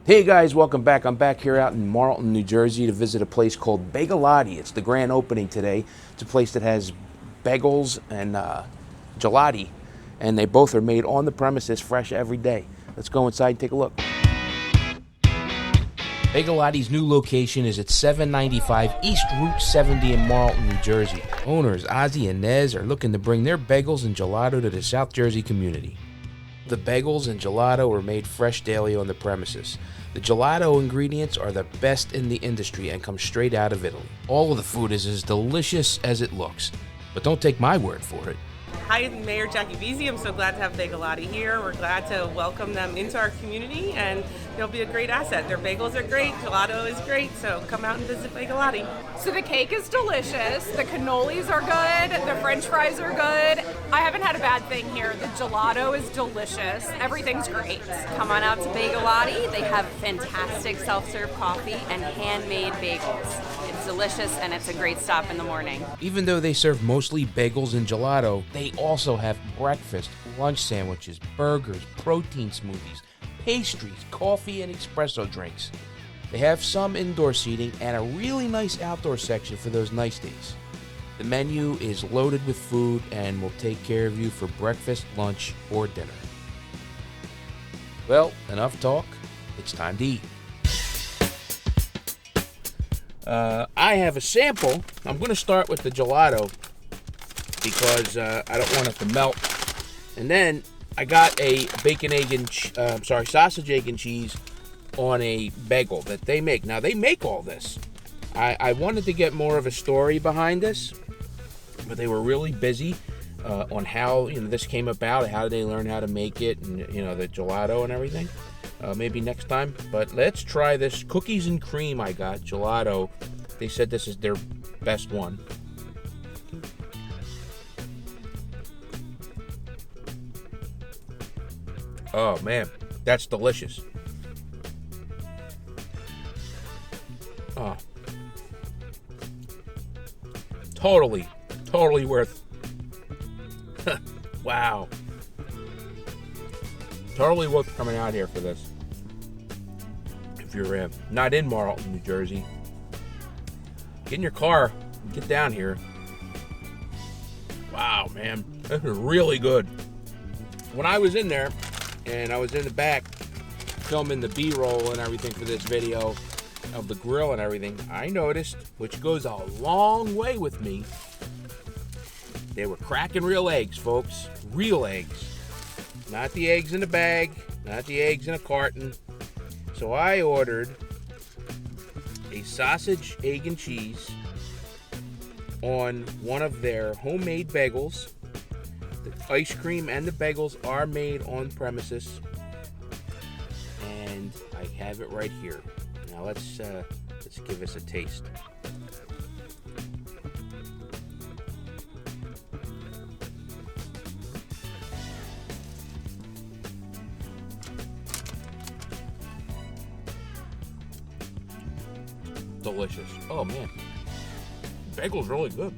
Hey guys, welcome back. I'm back here out in Marlton, New Jersey to visit a place called Bagelati. It's the grand opening today. It's a place that has bagels and gelati, and they both are made on the premises fresh every day. Let's go inside and take a look. Bagelati's new location is at 795 East Route 70 in Marlton, New Jersey. Owners Ozzy and Nez are looking to bring their bagels and gelato to the South Jersey community. The bagels and gelato are made fresh daily on the premises. The gelato ingredients are the best in the industry and come straight out of Italy. All of the food is as delicious as it looks, but don't take my word for it. Hi, Mayor Jackie Beasy. I'm so glad to have Bagelati here. We're glad to welcome them into our community, and they'll be a great asset. Their bagels are great, gelato is great, so come out and visit Bagelati. So the cake is delicious, the cannolis are good, the french fries are good. I haven't had a bad thing here. The gelato is delicious. Everything's great. Come on out to Bagelati. They have fantastic self-serve coffee and handmade bagels. It's delicious and it's a great stop in the morning. Even though they serve mostly bagels and gelato, they also have breakfast, lunch sandwiches, burgers, protein smoothies, pastries, coffee, and espresso drinks. They have some indoor seating and a really nice outdoor section for those nice days. The menu is loaded with food and will take care of you for breakfast, lunch, or dinner. Well, enough talk. It's time to eat. I have a sample. I'm going to start with the gelato because I don't want it to melt. And then I got a sausage, egg, and cheese on a bagel that they make. Now, they make all this. I wanted to get more of a story behind this, but they were really busy on how this came about. How did they learn how to make it, and the gelato and everything. Maybe next time. But let's try this cookies and cream I got gelato. They said this is their best one. Oh man, that's delicious. Oh, totally worth. Wow, totally worth coming out here for this. If you're not in Marlton, New Jersey, get in your car and get down here. Wow, man, this is really good. When I was in there, and I was in the back filming the B-roll and everything for this video of the grill and everything, I noticed, which goes a long way with me, they were cracking real eggs, folks. Real eggs. Not the eggs in a bag, not the eggs in a carton. So I ordered a sausage, egg, and cheese on one of their homemade bagels. The ice cream and the bagels are made on premises, and I have it right here. Now let's give this a taste. Delicious. Oh man, bagel's really good.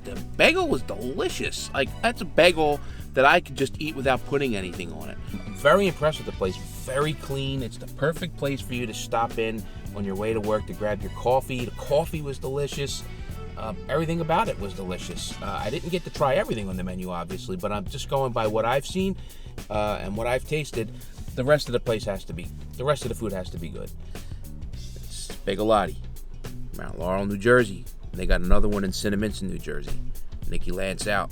The bagel was delicious. Like, that's a bagel that I could just eat without putting anything on it. I'm very impressed with the place. Very clean. It's the perfect place for you to stop in on your way to work to grab your coffee. The coffee was delicious. Everything about it was delicious. I didn't get to try everything on the menu, obviously, but I'm just going by what I've seen and what I've tasted. The rest of the food has to be good. It's Bagelati, Mount Laurel, New Jersey. They got another one in Cinnaminson, New Jersey. Nikki Lance out.